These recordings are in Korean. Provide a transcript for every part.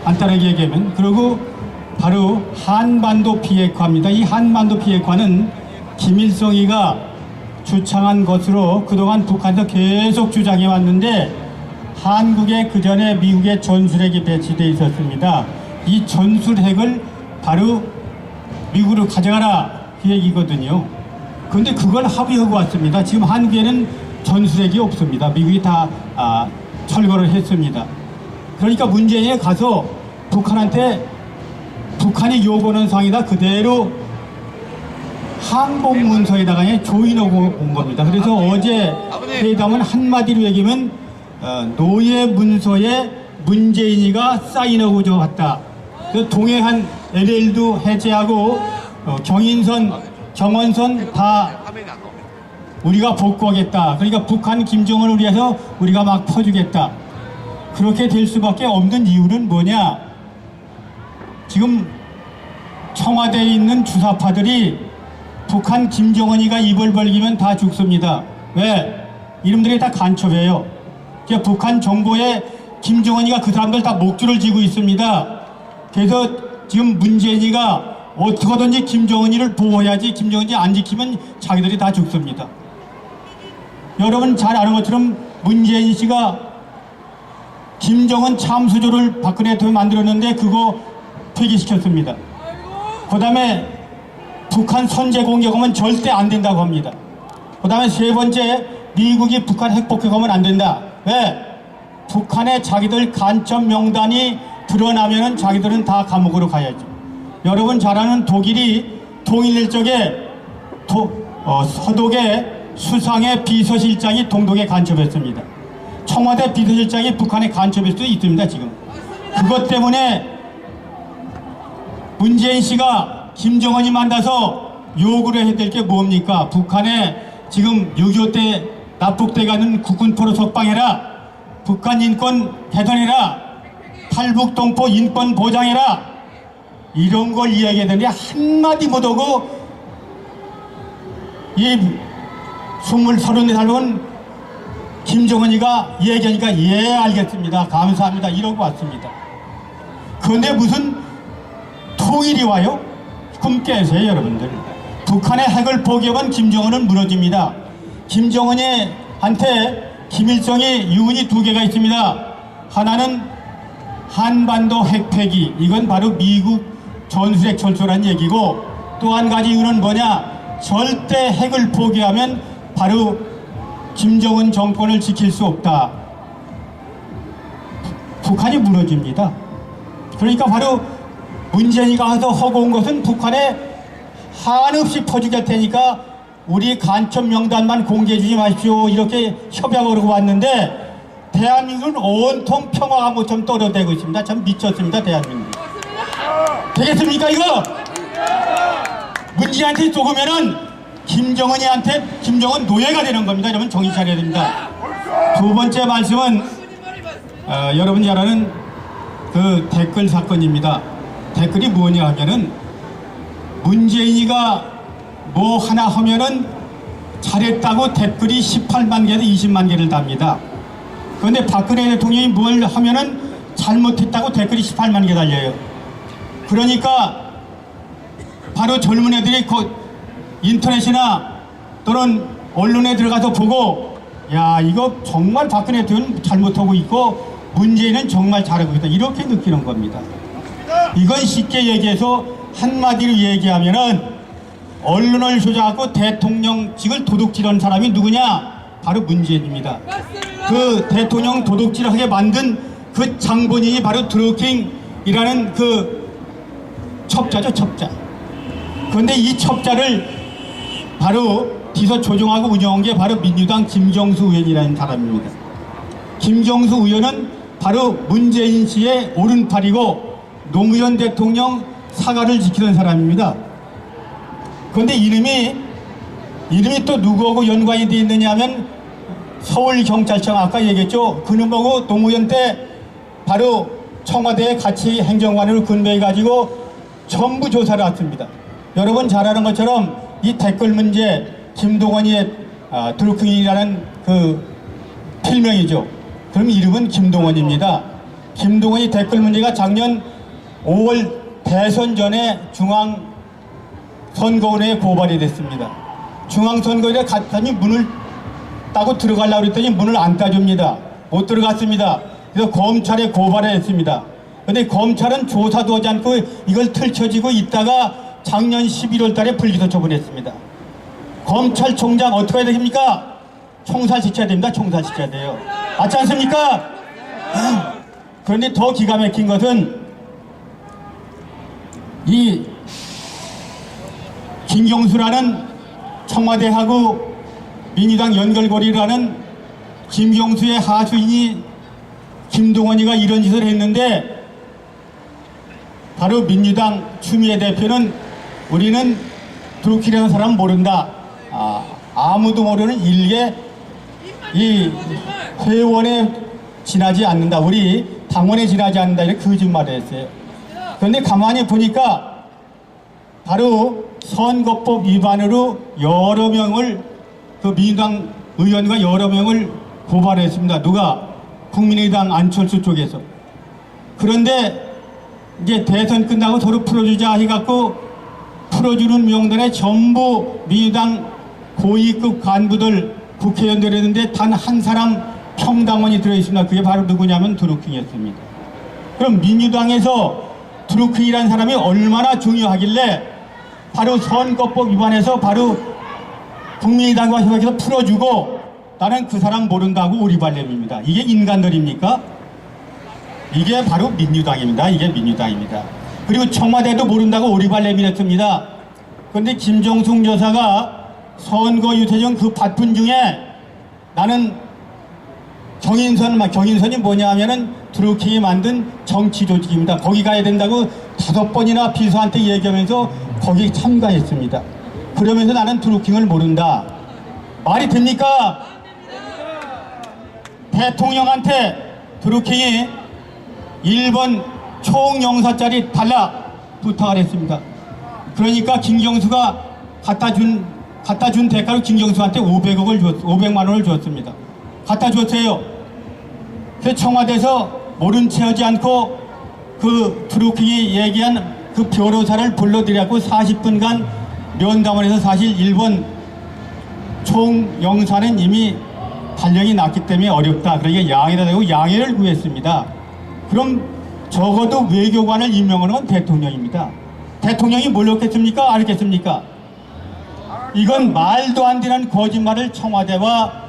간단하게 얘기하면, 그리고 바로 한반도 비핵화입니다. 이 한반도 비핵화는 김일성이가 주창한 것으로 그동안 북한에서 계속 주장해 왔는데, 한국에 그 전에 미국의 전술핵이 배치되어 있었습니다. 이 전술핵을 바로 미국으로 가져가라 그 얘기거든요. 그런데 그걸 합의하고 왔습니다. 지금 한국에는 전술핵이 없습니다. 미국이 다 철거를 했습니다. 그러니까 문재인이 가서 북한한테 북한이 요구하는 사항이다 그대로 항복 문서에다가 조인하고 온 겁니다. 그래서 어제 회담은 한마디로 얘기하면 노예 문서에 문재인이가 사인하고 왔다. 그래서 동해안 LL도 해제하고 경인선, 경원선 다 우리가 복구하겠다. 그러니까 북한 김정은을 위해서 우리가 막 퍼주겠다. 그렇게 될 수밖에 없는 이유는 뭐냐? 지금 청와대에 있는 주사파들이 북한 김정은이가 입을 벌리면 다 죽습니다. 왜? 이름들이 다 간첩이에요. 그러니까 북한 정보에 김정은이가 그 사람들 다 목줄을 쥐고 있습니다. 그래서 지금 문재인이가 어떻게든지 김정은이를 보호해야지, 김정은이 안 지키면 자기들이 다 죽습니다. 여러분 잘 아는 것처럼 문재인 씨가 김정은 참수조를 박근혜 대통령이 만들었는데 그거 폐기시켰습니다. 그 다음에 북한 선제 공격하면 절대 안 된다고 합니다. 그 다음에 세 번째, 미국이 북한 핵폭격하면 안 된다. 왜? 북한의 자기들 간첩 명단이 드러나면은 자기들은 다 감옥으로 가야죠. 여러분 잘 아는 독일이 통일일 적에 서독의 수상의 비서실장이 동독에 간첩했습니다. 청와대 비서실장이 북한에 간첩일 수도 있습니다. 지금 그것 때문에 문재인 씨가 김정은이 만나서 요구를 해야 될 게 뭡니까? 북한에 지금 6.25 때 납북돼 가는 국군포로 석방해라, 북한 인권 개선해라, 탈북동포 인권 보장해라, 이런 걸 이야기해야 되는데 한마디 못하고 이 34살 먹은 김정은이가 얘기하니까 예 알겠습니다, 감사합니다 이러고 왔습니다. 그런데 무슨 통일이 와요? 꿈 깨세요 여러분들. 북한의 핵을 포기하면 김정은은 무너집니다. 김정은한테 김일성이 유언이 두 개가 있습니다. 하나는 한반도 핵 폐기, 이건 바로 미국 전술핵 철수라는 얘기고, 또 한 가지 이유는 뭐냐? 절대 핵을 포기하면 바로 김정은 정권을 지킬 수 없다. 북한이 무너집니다. 그러니까 바로 문재인이가 와서 하고 온 것은 북한에 한없이 퍼주게 할 테니까 우리 간첩 명단만 공개해 주지 마십시오, 이렇게 협약을 하고 왔는데 대한민국은 온통 평화가 모처럼 떨어지고 있습니다. 참 미쳤습니다 대한민국. 되겠습니까 이거? 문재인한테 속으면은 김정은 노예가 되는 겁니다. 여러분 정신 차려야 됩니다. 두 번째 말씀은 여러분 잘 아는 그 댓글 사건입니다. 댓글이 뭐냐 하면은 문재인이가 뭐 하나 하면은 잘했다고 댓글이 18만 개에서 20만 개를 답니다. 그런데 박근혜 대통령이 뭘 하면은 잘못했다고 댓글이 18만 개 달려요. 그러니까 바로 젊은 애들이 인터넷이나 또는 언론에 들어가서 보고, 야 이거 정말 박근혜 대통령은 잘못하고 있고 문재인은 정말 잘하고 있다, 이렇게 느끼는 겁니다. 이건 쉽게 얘기해서 한마디로 얘기하면은 언론을 조작하고 대통령직을 도둑질한 사람이 누구냐? 바로 문재인입니다. 그 대통령 도둑질하게 만든 그 장본인이 바로 드루킹이라는 그 첩자죠, 첩자. 그런데 이 첩자를 바로 비서 조종하고 운영한 게 바로 민주당 김정수 의원이라는 사람입니다. 김정수 의원은 바로 문재인 씨의 오른팔이고 노무현 대통령 사과를 지키는 사람입니다. 그런데 이름이 또 누구하고 연관이 되어 있느냐 하면 서울경찰청, 아까 얘기했죠. 그놈하고 노무현 때 바로 청와대에 같이 행정관으로 근무해가지고 전부 조사를 했습니다. 여러분 잘 아는 것처럼 이 댓글 문제, 김동원이의 드루킹이라는 그 필명이죠. 그럼 이름은 김동원입니다. 김동완이 댓글 문제가 작년 5월 대선 전에 중앙선거원회에 고발이 됐습니다. 중앙선거원에 갔더니 문을 따고 들어가려고 했더니 문을 안 따줍니다. 못 들어갔습니다. 그래서 검찰에 고발을 했습니다. 근데 검찰은 조사도 하지 않고 이걸 틀쳐지고 있다가 작년 11월 달에 불기소 처분했습니다. 검찰총장 어떻게 해야 됩니까? 총살시켜야 됩니다. 총살시켜야 돼요. 맞지 않습니까? 그런데 더 기가 막힌 것은 이 김경수라는 청와대하고 민주당 연결고리를 하는 김경수의 하수인이 김동완이가 이런 짓을 했는데 바로 민주당 추미애 대표는 우리는 드루킹이라는 사람 모른다. 아무도 모르는 일개 이 회원에 지나지 않는다. 우리 당원에 지나지 않는다. 이렇게 거짓말을 했어요. 그런데 가만히 보니까 바로 선거법 위반으로 여러 명을 그 민주당 의원과 여러 명을 고발했습니다. 누가? 국민의당 안철수 쪽에서. 그런데 이제 대선 끝나고 서로 풀어주자 해갖고 풀어주는 명단에 전부 민주당 고위급 간부들 국회의원들 했는데 단 한 사람 평당원이 들어있습니다. 그게 바로 누구냐면 드루킹이었습니다. 그럼 민주당에서 드루킹이라는 사람이 얼마나 중요하길래 바로 선거법 위반해서 바로 국민의당과 협약해서 풀어주고 나는 그 사람 모른다고 오리발렘입니다. 이게 인간들입니까? 이게 바로 민주당입니다. 이게 민주당입니다. 그리고 청와대도 모른다고 오리발렘이랬습니다. 그런데 김정숙 여사가 선거 유세전 그 바쁜 중에 나는 경인선이 뭐냐 하면은 드루킹이 만든 정치 조직입니다. 거기 가야 된다고 5번이나 비서한테 얘기하면서 거기 참가했습니다. 그러면서 나는 드루킹을 모른다. 말이 됩니까? 대통령한테 드루킹이 1번 총영사짜리 달라 부탁을 했습니다. 그러니까 김경수가 갖다 준 대가로 김경수한테 500만 원을 줬습니다. 갖다 줬어요. 그 청와대에서 모른 채 하지 않고 그 드루킹이 얘기한 그 변호사를 불러들여갖고 40분간 면담을 해서 사실 1번 총영사는 이미 발령이 났기 때문에 어렵다. 그러니까 양해를 하고 양해를 구했습니다. 그럼 적어도 외교관을 임명하는 건 대통령입니다. 대통령이 뭘 했겠습니까? 안 했겠습니까? 이건 말도 안 되는 거짓말을 청와대와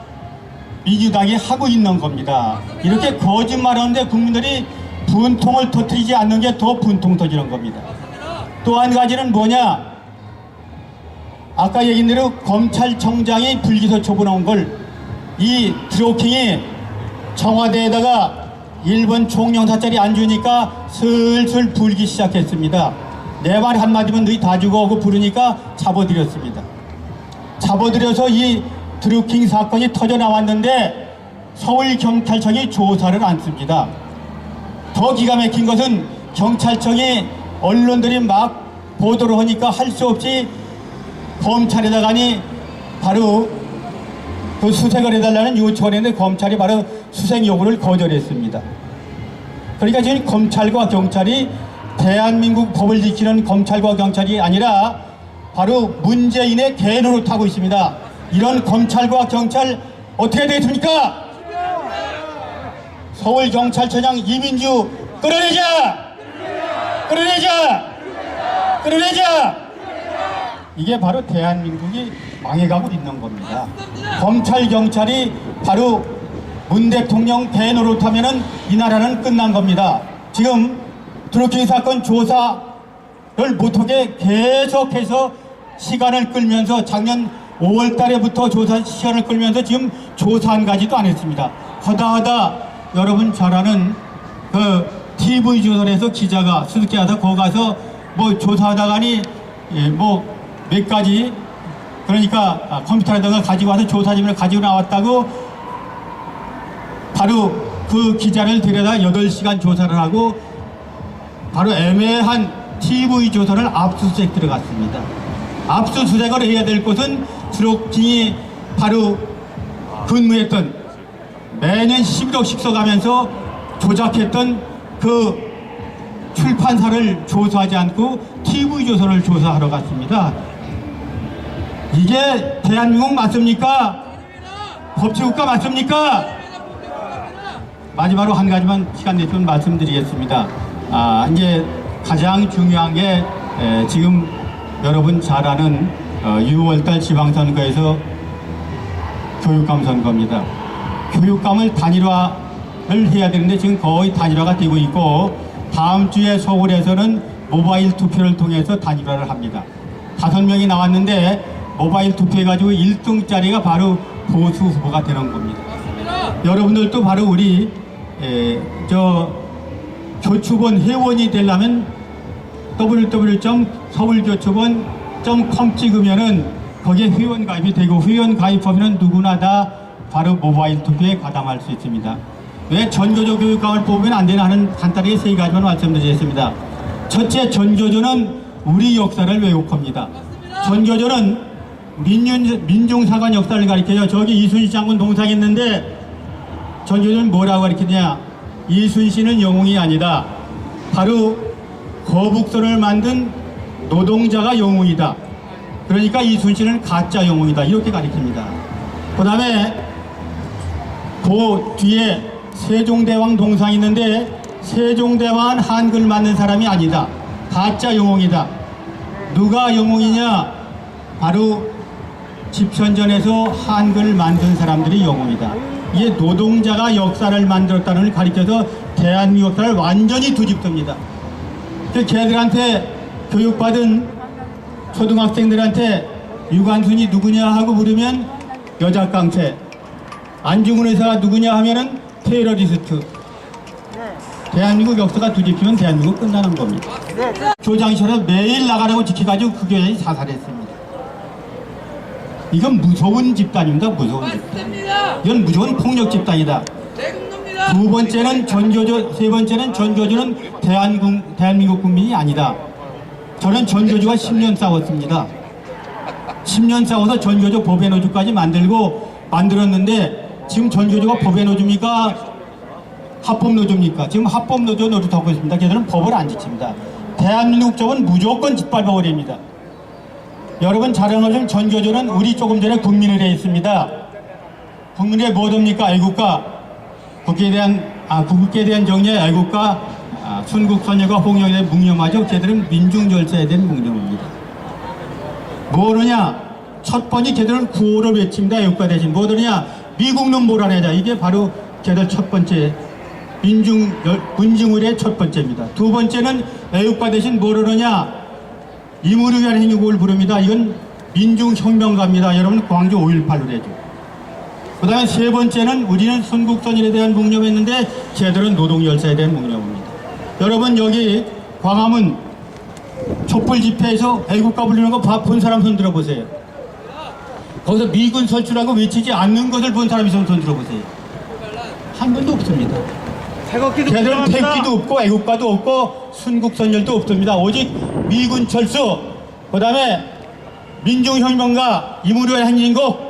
민주당이 하고 있는 겁니다. 이렇게 거짓말하는데 국민들이 분통을 터뜨리지 않는 게 더 분통 터지는 겁니다. 또 한 가지는 뭐냐? 아까 얘기한 대로 검찰청장이 불기소 처분한 걸 이 드루킹이 청와대에다가 1번 총영사짜리 안 주니까 슬슬 불기 시작했습니다. 내 말 한마디면 너희 다 죽어 하고 부르니까 잡아들였습니다. 잡아들여서 이 드루킹 사건이 터져 나왔는데 서울경찰청이 조사를 않습니다. 더 기가 막힌 것은 경찰청이 언론들이 막 보도를 하니까 할 수 없이 검찰에다가니 바로 그 수색을 해달라는 요청을 했는데 검찰이 바로 수색 요구를 거절했습니다. 그러니까 지금 검찰과 경찰이 대한민국 법을 지키는 검찰과 경찰이 아니라 바로 문재인의 개노를 타고 있습니다. 이런 검찰과 경찰 어떻게 되겠습니까? 서울경찰청장 이민주 끌어내자! 끌어내자! 끌어내자! 이게 바로 대한민국이 망해가고 있는 겁니다. 검찰, 경찰이 바로 문 대통령 개노릇 하면은 이 나라는 끝난 겁니다. 지금 드루킹 사건 조사를 못하게 계속해서 시간을 끌면서 작년 5월 달에부터 조사 시간을 끌면서 지금 조사 한 가지도 안 했습니다. 하다 여러분 잘 아는 그 TV 조선에서 기자가 수습기 와서 거기 가서 뭐 조사하다가니 뭐 몇 가지 그러니까 컴퓨터에다가 가지고 와서 조사지문을 가지고 나왔다고 바로 그 기자를 데려다 8시간 조사를 하고 바로 애매한 TV 조사를 압수수색 들어갔습니다. 압수수색을 해야 될 곳은 드루킹이 바로 근무했던 매년 11억씩 써가면서 조작했던 그 출판사를 조사하지 않고 TV조선을 조사하러 갔습니다. 이게 대한민국 맞습니까? 법치국가 맞습니까? 마지막으로 한 가지만 시간 내주면 말씀드리겠습니다. 이제 가장 중요한 게 지금 여러분 잘 아는 6월달 지방선거에서 교육감 선거입니다. 교육감을 단일화를 해야 되는데 지금 거의 단일화가 되고 있고, 다음 주에 서울에서는 모바일 투표를 통해서 단일화를 합니다. 5명이 나왔는데 모바일 투표해가지고 1등짜리가 바로 보수 후보가 되는 겁니다. 여러분들도 바로 우리 교추본 회원이 되려면 www.서울교추본.com 찍으면은 거기에 회원 가입이 되고, 회원 가입하면 누구나 다 바로 모바일 투표에 가담할 수 있습니다. 왜 전교조 교육감을 뽑으면 안 되나 하는 간단하게 3가지만 말씀드리겠습니다. 첫째, 전교조는 우리 역사를 왜곡합니다. 전교조는 민중사관 역사를 가리켜요. 저기 이순신 장군 동상했는데 전교조는 뭐라고 가리키냐? 이순신은 영웅이 아니다. 바로 거북선을 만든 노동자가 영웅이다. 그러니까 이순신은 가짜 영웅이다. 이렇게 가리킵니다. 그 다음에 그 뒤에 세종대왕 동상이 있는데 세종대왕은 한글 만든 사람이 아니다. 가짜 영웅이다. 누가 영웅이냐? 바로 집현전에서 한글 만든 사람들이 영웅이다. 이게 노동자가 역사를 만들었다는 걸 가리켜서 대한민국 역사를 완전히 뒤집습니다. 걔들한테 교육받은 초등학생들한테 유관순이 누구냐 하고 물으면 여자 깡패, 안중근 의사가 누구냐 하면은 테러리스트. 대한민국 역사가 뒤집히면 대한민국 끝나는 겁니다. 교장실에서 매일 나가라고 지켜가지고 그 교장이 사살했습니다. 이건 무서운 집단입니다. 무서운 집단. 이건 무조건 폭력 집단이다. 두 번째는 전교조, 세 번째는 전교조는 대한민국 국민이 아니다. 저는 전교조가 10년 싸웠습니다. 10년 싸워서 전교조 법외노조까지 만들었는데 지금 전교조가 법외노조입니까? 합법노조입니까? 지금 합법노조 노릇하고 있습니다. 걔들은 법을 안 지킵니다. 대한민국 법은 무조건 짓밟아버립니다. 여러분 잘 아는 것처럼 전교조는 우리 조금 전에 국민의례에 있습니다. 국민의례 뭐됩니까? 애국가, 국기에 대한 정리의 애국가, 순국선열과 홍영에 묵념하죠. 걔들은 민중절차에 대한 묵념입니다. 뭐느냐? 첫 번째 걔들은 구호를 외칩니다. 애국가 대신 뭐느냐? 미국놈 몰아내자. 이게 바로 걔들 첫 번째 문중의례 첫 번째입니다. 두 번째는 애국가 대신 뭐느냐? 임의를 위한 행위곡을 부릅니다. 이건 민중혁명가입니다. 여러분 광주 5.18 노래죠. 그 다음에 세 번째는 우리는 순국선열에 대한 묵념했는데 걔들은 노동열사에 대한 묵념입니다. 여러분 여기 광화문 촛불 집회에서 애국가 부르는 거 본 사람 손 들어보세요. 거기서 미군 설출하고 외치지 않는 것을 본 사람 있으면 손 들어보세요. 한 번도 없습니다. 걔들은 태극기도 없고 애국가도 없고 순국선열도 없습니다. 오직 미군 철수, 그 다음에 민중혁명가, 임의로의 행진곡,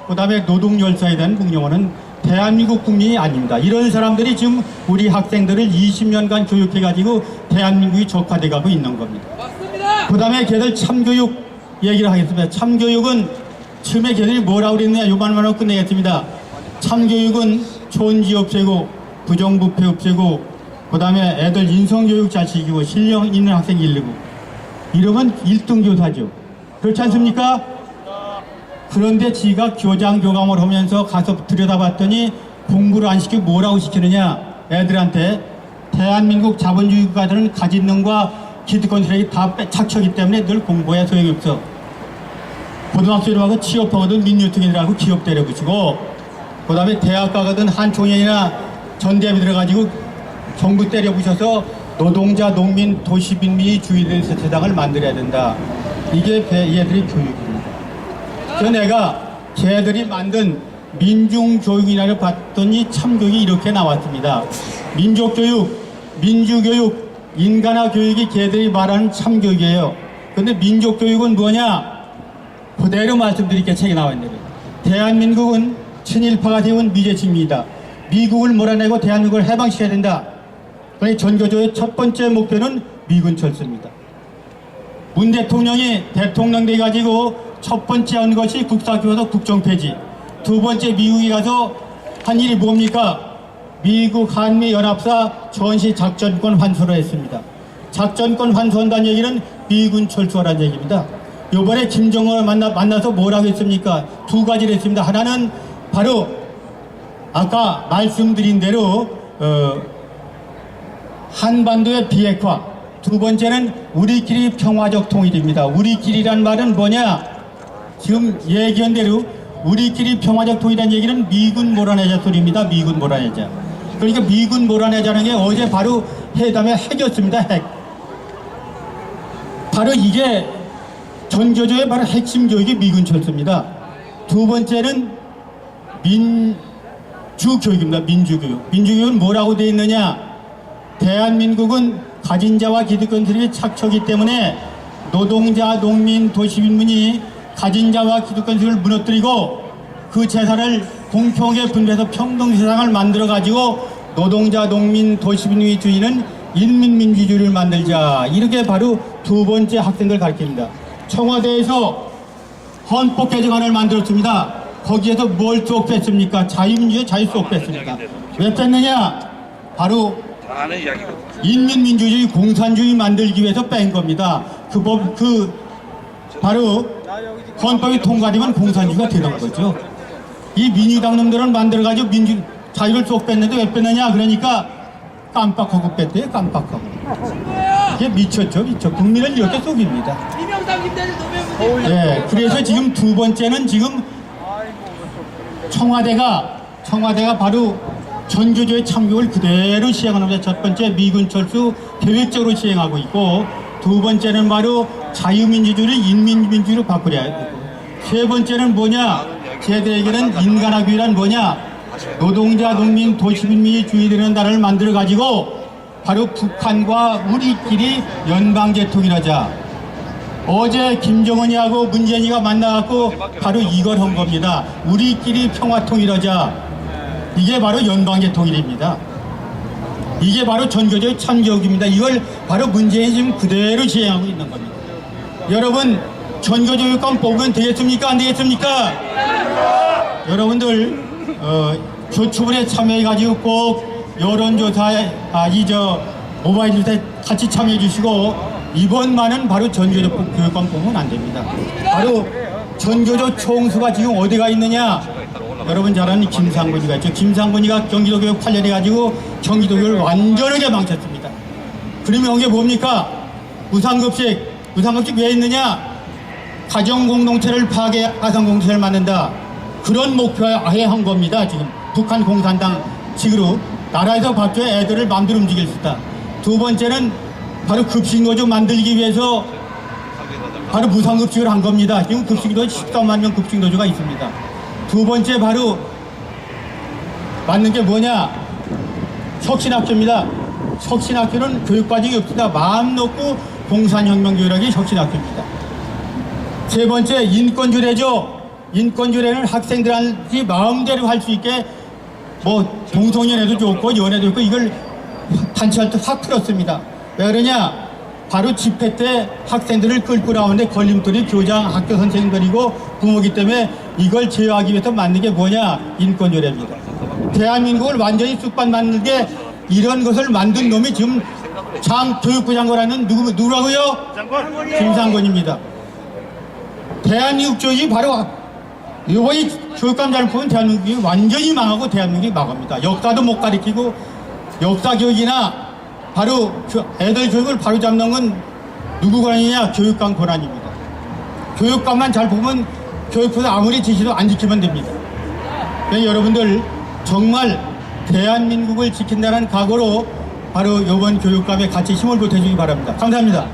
그 다음에 노동열사에 대한 묵념하는 대한민국 국민이 아닙니다. 이런 사람들이 지금 우리 학생들을 20년간 교육해가지고 대한민국이 적화돼가고 있는 겁니다. 그 다음에 걔들 참교육 얘기를 하겠습니다. 참교육은 처음에 걔들이 뭐라고 그랬느냐, 요만만 하고 끝내겠습니다. 참교육은 촌지 없애고 부정부패 없애고 그 다음에 애들 인성교육 잘 시키고 실력 있는 학생 기르고 이러면 1등 교사죠. 그렇지 않습니까? 그런데 지가 교장 교감을 하면서 가서 들여다봤더니 공부를 안 시키고 뭐라고 시키느냐, 애들한테 대한민국 자본주의 국가들은 가진 놈과 기득권 세력이 다 착취하기 때문에 늘 공부해야 소용이 없어. 고등학생으로 하고 취업하거든 민유통이라고 기업 때려붙이고, 그 다음에 대학 가거든 한총련이나 전대협이 들어가지고 정부 때려부셔서 노동자, 농민, 도시빈민이 주의된 세상을 만들어야 된다. 이게 얘들의 교육입니다. 그래서 내가 걔들이 만든 민중교육이라고 봤더니 참교육이 이렇게 나왔습니다. 민족교육, 민주교육, 인간화 교육이 걔들이 말하는 참교육이에요. 근데 민족교육은 뭐냐? 그대로 말씀드릴게요. 책에 나와 있는 거예요. 대한민국은 친일파가 세운 미제침입니다. 미국을 몰아내고 대한민국을 해방시켜야 된다. 그러니 전교조의 첫 번째 목표는 미군 철수입니다. 문 대통령이 대통령 돼가지고 첫 번째 한 것이 국사교과서 국정 폐지, 두 번째 미국에 가서 한 일이 뭡니까? 미국 한미 연합사 전시 작전권 환수를 했습니다. 작전권 환수한다는 얘기는 미군 철수하라는 얘기입니다. 요번에 김정은을 만나서 뭐라고 했습니까? 두 가지를 했습니다. 하나는 바로 아까 말씀드린 대로 한반도의 비핵화, 두 번째는 우리끼리 평화적 통일입니다. 우리끼리란 말은 뭐냐? 지금 얘기한 대로 우리끼리 평화적 통일이라는 얘기는 미군 몰아내자 소리입니다. 미군 몰아내자. 그러니까 미군 몰아내자는 게 어제 바로 회담의 핵이었습니다. 핵. 바로 이게 전교조의 바로 핵심 교육이 미군 철수입니다. 두 번째는 민주교육입니다. 민주교육. 민주교육은 뭐라고 되어 있느냐? 대한민국은 가진 자와 기득권들이 착취하기 때문에 노동자, 농민, 도시민이 가진 자와 기득권들을 무너뜨리고 그 재산을 공평하게 분배해서 평등 세상을 만들어가지고 노동자, 농민, 도시민이 주의는 인민민주주의를 만들자. 이렇게 바로 두 번째 학생들 가르칩니다. 청와대에서 헌법 개정안을 만들었습니다. 거기에서 뭘 쏙 뺐습니까? 자유민주주의 자유 쏙 뺐습니다. 왜 뺐느냐? 바로 인민민주주의 공산주의 만들기 위해서 뺀 겁니다. 바로 헌법이 통과되면 공산주의가 되는 거죠. 이 민주당 놈들은 만들어가지고 자유를 쏙 뺐는데 왜 뺐느냐? 그러니까 깜빡하고 뺐대요. 깜빡하고. 이게 미쳤죠. 미쳐. 국민을 이렇게 속입니다. 예, 그래서 지금 두 번째는 지금 청와대가 바로 전교조의 참교육을 그대로 시행하는 첫 번째 미군 철수 계획적으로 시행하고 있고, 두 번째는 바로 자유민주주의를 인민민주주의로 바꾸려 되고, 세 번째는 뭐냐? 제들에게는 인간학교란 뭐냐? 노동자, 농민, 도시민이 주의되는 나라를 만들어 가지고 바로 북한과 우리끼리 연방제 통일하자. 어제 김정은이하고 문재인이가 만나갖고 바로 이걸 한 겁니다. 우리끼리 평화 통일하자. 이게 바로 연방제 통일입니다. 이게 바로 전교조의 참교육입니다. 이걸 바로 문재인이 지금 그대로 시행하고 있는 겁니다. 여러분, 전교조육감 뽑으면 되겠습니까? 안 되겠습니까? 여러분들 교추분에 참여해가지고 꼭 여론조사에 모바일 조사에 같이 참여해 주시고, 이번만은 바로 전교조 교육감 뽑으면 안 됩니다. 바로 전교조 총수가 지금 어디가 있느냐? 여러분 잘 아는 김상곤이가 있죠. 김상곤이가 경기도 교육 8년 해가지고 경기도 교육을 완전하게 망쳤습니다. 그러면 이게 뭡니까? 무상급식 왜 있느냐? 가정공동체를 파괴해 가정공동체를 만든다. 그런 목표에 아예 한 겁니다. 지금 북한 공산당 식으로 나라에서 밖에 애들을 마음대로 움직일 수 있다. 두 번째는 바로 급식노조 만들기 위해서 바로 무상급식을 한 겁니다. 지금 급식노조 13만 명 급식노조가 있습니다. 두 번째 바로 맞는 게 뭐냐? 혁신학교입니다. 혁신학교는 교육과정이 없습니다. 마음 놓고 공산혁명 교육이 혁신학교입니다. 세 번째 인권주례죠. 인권주례는 학생들한테 마음대로 할 수 있게 뭐 동성연애도 좋고 연애도 좋고 이걸 단체할 때 확 풀었습니다. 왜 그러냐? 바로 집회 때 학생들을 끌고 나오는데 걸림돌이 교장, 학교 선생님들이고 부모기 때문에 이걸 제어하기 위해서 만든 게 뭐냐? 인권조례입니다. 대한민국을 완전히 쑥밭 만든 게 이런 것을 만든 놈이 지금 교육부 장관하는 누구라고요? 김상곤입니다. 대한민국 교육이 바로 이번에 교육감 잘못 보면 대한민국이 완전히 망하고 대한민국이 망합니다. 역사도 못 가리키고 역사 교육이나 바로 애들 교육을 바로 잡는 건 누구 권한이냐? 교육감 권한입니다. 교육감만 잘 보면 교육부에서 아무리 지시도 안 지키면 됩니다. 그러니까 여러분들 정말 대한민국을 지킨다는 각오로 바로 이번 교육감에 같이 힘을 보태주기 바랍니다. 감사합니다.